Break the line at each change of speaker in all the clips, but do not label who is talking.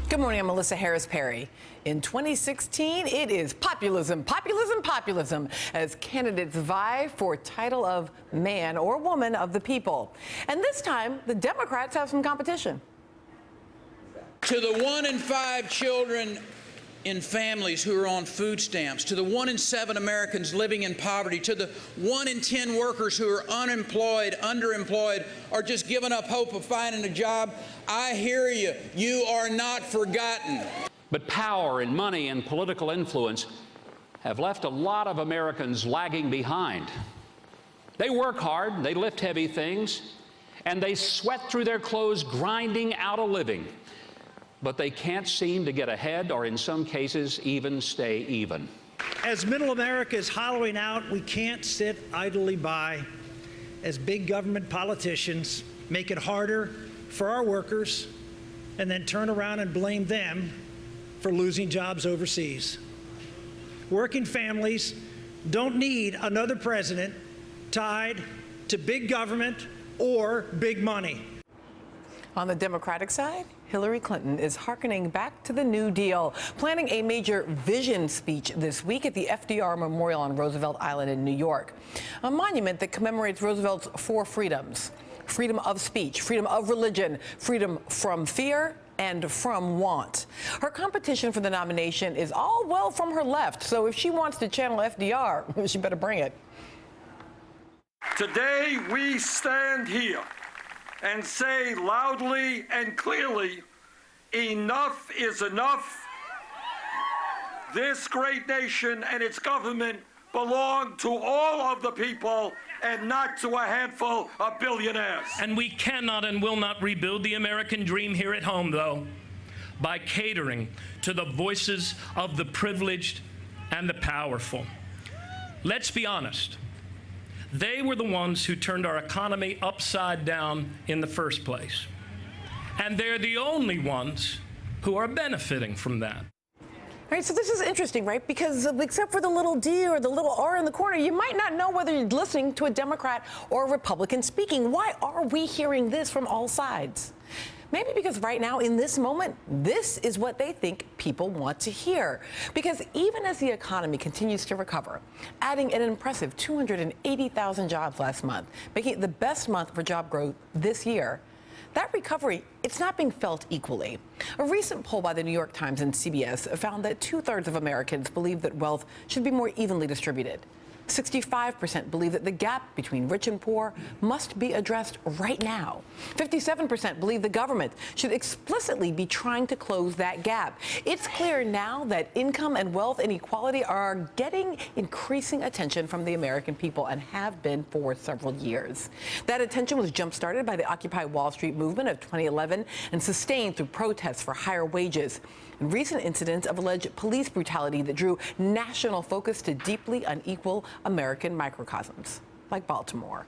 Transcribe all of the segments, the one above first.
Good morning, I'm Melissa Harris-Perry. In 2016, it is populism, populism, populism, as candidates vie for title of man or woman of the people. And this time, the Democrats have some competition.
To the 1 in 5 children in families who are on food stamps, to the 1 in 7 Americans living in poverty, to the 1 in 10 workers who are unemployed, underemployed, or just giving up hope of finding a job, I hear you. You are not forgotten.
But power and money and political influence have left a lot of Americans lagging behind. They work hard, they lift heavy things, and they sweat through their clothes grinding out a living. But they can't seem to get ahead, or in some cases, even stay even.
As middle America is hollowing out, we can't sit idly by as big government politicians make it harder for our workers and then turn around and blame them for losing jobs overseas. Working families don't need another president tied to big government or big money.
On the Democratic side, Hillary Clinton is hearkening back to the New Deal, planning a major vision speech this week at the FDR Memorial on Roosevelt Island in New York, a monument that commemorates Roosevelt's 4 freedoms: freedom of speech, freedom of religion, freedom from fear, and from want. Her competition for the nomination is all well from her left, so if she wants to channel FDR, she better bring it.
Today we stand here and say loudly and clearly, enough is enough. This great nation and its government belong to all of the people and not to a handful of billionaires.
And we cannot and will not rebuild the American dream here at home, though, by catering to the voices of the privileged and the powerful. Let's be honest. They were the ones who turned our economy upside down in the first place. And they're the only ones who are benefiting from that.
All right, so this is interesting, right? Because except for the little D or the little R in the corner, you might not know whether you're listening to a Democrat or a Republican speaking. Why are we hearing this from all sides? Maybe because right now, in this moment, this is what they think people want to hear. Because even as the economy continues to recover, adding an impressive 280,000 jobs last month, making it the best month for job growth this year, that recovery, it's not being felt equally. A recent poll by the New York Times and CBS found that 2/3 of Americans believe that wealth should be more evenly distributed. 65% believe that the gap between rich and poor must be addressed right now. 57% believe the government should explicitly be trying to close that gap. It's clear now that income and wealth inequality are getting increasing attention from the American people and have been for several years. That attention was jump-started by the Occupy Wall Street movement of 2011 and sustained through protests for higher wages and recent incidents of alleged police brutality that drew national focus to deeply unequal American microcosms, like Baltimore.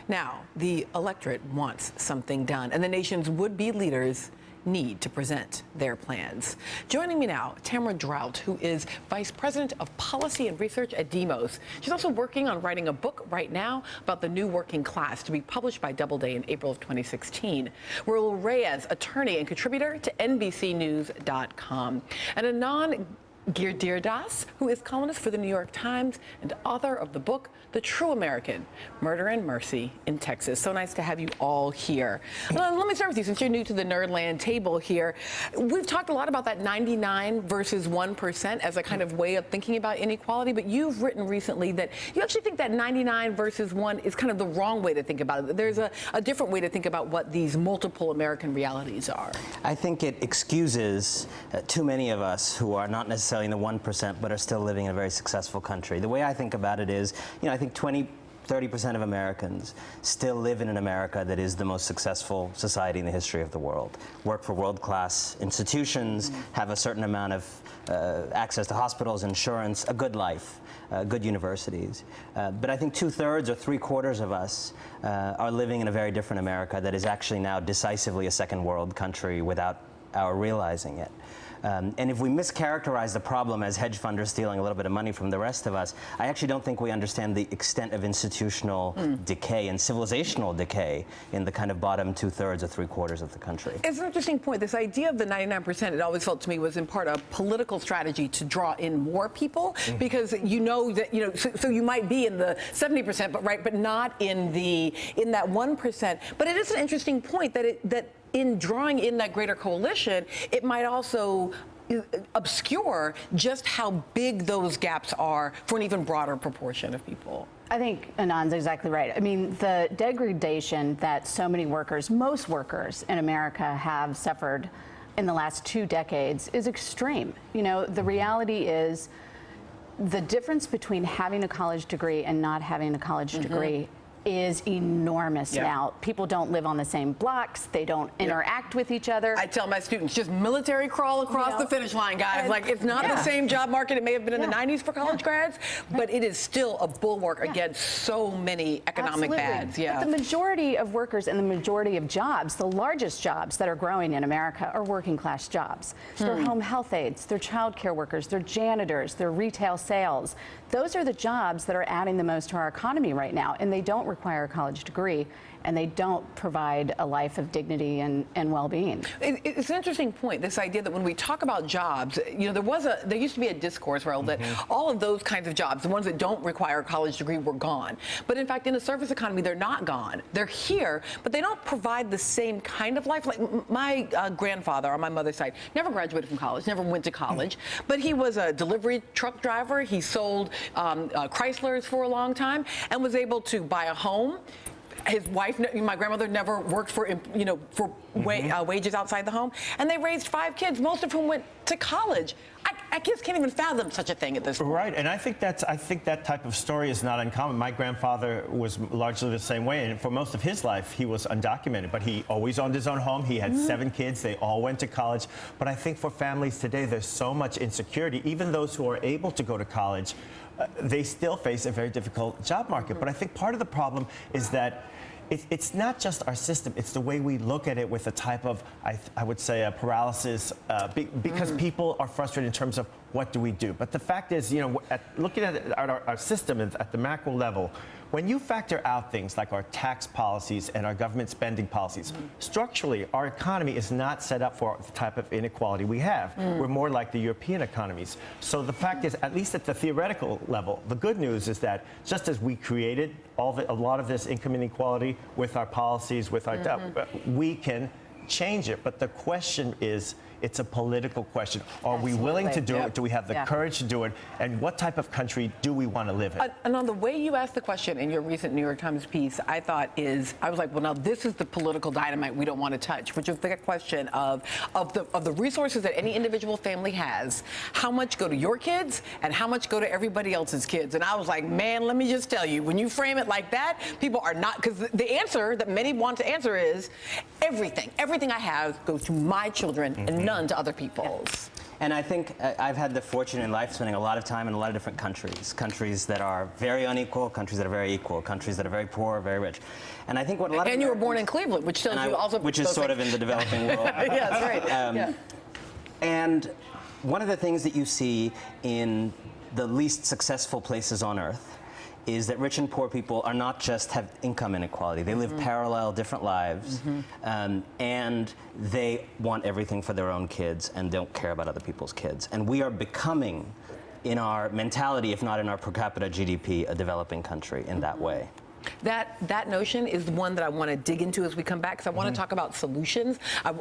Now, the electorate wants something done, and the nation's would-be leaders need to present their plans. Joining me now, Tamara Draut, who is Vice President of Policy and Research at Demos. She's also working on writing a book right now about the new working class to be published by Doubleday in April of 2016. Raul Reyes, attorney and contributor to NBCnews.com. And Anand, Giridharadas, who is columnist for the New York Times and author of the book, The True American, Murder and Mercy in Texas. So nice to have you all here. Let me start with you, since you're new to the Nerdland table here. We've talked a lot about that 99 versus 1% as a kind of way of thinking about inequality, but you've written recently that you actually think that 99 versus 1 is kind of the wrong way to think about it. There's a different way to think about what these multiple American realities are.
I think it excuses too many of us who are not necessarily in the 1%, but are still living in a very successful country. The way I think about it is, I think 30% of Americans still live in an America that is the most successful society in the history of the world. Work for world-class institutions, have a certain amount of access to hospitals, insurance, a good life, good universities. But I think 2/3 or 3/4 of us are living in a very different America that is actually now decisively a second world country without our realizing it. And if we mischaracterize the problem as hedge funders stealing a little bit of money from the rest of us, I actually don't think we understand the extent of institutional decay and civilizational decay in the kind of bottom 2/3 or 3/4 of the country.
It's an interesting point. This idea of the 99%, it always felt to me was in part a political strategy to draw in more people, because you know that, so you might be in the 70%, but not in that 1%. But it is an interesting point that in drawing in that greater coalition, it might also obscure just how big those gaps are for an even broader proportion of people.
I think Anand's exactly right. I mean, the degradation that so many workers, most workers in America have suffered in the last 2 decades is extreme. The reality is the difference between having a college degree and not having a college degree is enormous now. People don't live on the same blocks. They don't interact with each other.
I tell my students, just military crawl across the finish line, guys. Like, it's not the same job market it may have been in the 90s for college grads, but it is still a bulwark against so many economic bads.
But the majority of workers and the majority of jobs, the largest jobs that are growing in America, are working class jobs. They're home health aides, they're child care workers, they're janitors, they're retail sales. Those are the jobs that are adding the most to our economy right now, and they don't require a college degree, and they don't provide a life of dignity and well-being.
It's an interesting point, this idea that when we talk about jobs, there used to be a discourse, Raul, that all of those kinds of jobs, the ones that don't require a college degree, were gone. But in fact, in the service economy, they're not gone. They're here, but they don't provide the same kind of life. Like my grandfather on my mother's side never graduated from college, never went to college, but he was a delivery truck driver. He sold Chryslers for a long time and was able to buy a home. His wife, my grandmother, never worked for wages outside the home, and they raised 5 kids, most of whom went to college. I just can't even fathom such a thing at this point.
Right, and I think that type of story is not uncommon. My grandfather was largely the same way, and for most of his life, he was undocumented, but he always owned his own home. He had 7 kids. They all went to college. But I think for families today, there's so much insecurity. Even those who are able to go to college, they still face a very difficult job market. But I think part of the problem is that it's not just our system, it's the way we look at it with a type of, I would say, a paralysis, because people are frustrated in terms of what do we do. But the fact is, looking at our system at the macro level, when you factor out things like our tax policies and our government spending policies, structurally, our economy is not set up for the type of inequality we have. We're more like the European economies. So the fact is, at least at the theoretical level, the good news is that just as we created a lot of this income inequality with our policies, with our we can change it. But the question is, it's a political question. Are we willing to do it? Do we have the courage to do it? And what type of country do we want to live in?
And on the way you asked the question in your recent New York Times piece, I was like, well, now this is the political dynamite we don't want to touch, which is the question of the resources that any individual family has, how much go to your kids and how much go to everybody else's kids. And I was like, man, let me just tell you, when you frame it like that, people are not, because the answer that many want to answer is everything I have goes to my children and none to other people's.
And I think I've had the fortune in life spending a lot of time in a lot of different countries that are very unequal, countries that are very equal, countries that are very poor, very rich. And I think what a lot of
you were born in Cleveland, which tells you also,
which is sort of in the developing world.
Yeah, that's right.
And one of the things that you see in the least successful places on earth is that rich and poor people are not just have income inequality. They live parallel, different lives, and they want everything for their own kids and don't care about other people's kids. And we are becoming, in our mentality, if not in our per capita GDP, a developing country in that way.
That notion is the one that I want to dig into as we come back, because I want to talk about solutions.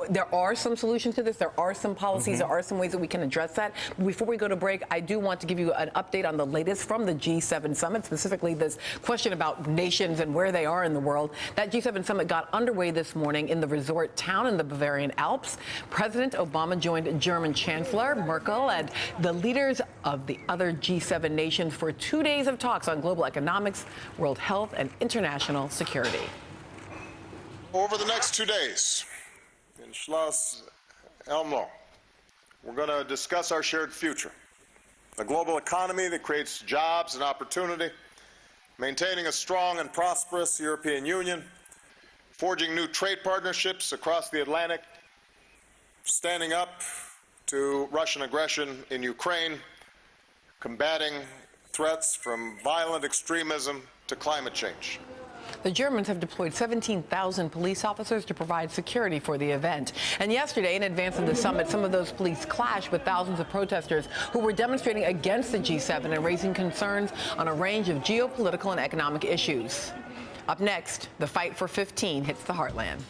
There are some solutions to this. There are some policies. There are some ways that we can address that. But before we go to break, I do want to give you an update on the latest from the G7 summit, specifically this question about nations and where they are in the world. That G7 summit got underway this morning in the resort town in the Bavarian Alps. President Obama joined German Chancellor Merkel and the leaders of the other G7 nations for 2 days of talks on global economics, world health, and international security.
Over the next 2 days in Schloss Elmo, we're going to discuss our shared future, a global economy that creates jobs and opportunity, maintaining a strong and prosperous European Union, forging new trade partnerships across the Atlantic, standing up to Russian aggression in Ukraine, combating threats from violent extremism to climate change.
The Germans have deployed 17,000 police officers to provide security for the event. And yesterday, in advance of the summit, some of those police clashed with thousands of protesters who were demonstrating against the G7 and raising concerns on a range of geopolitical and economic issues. Up next, the fight for 15 hits the heartland.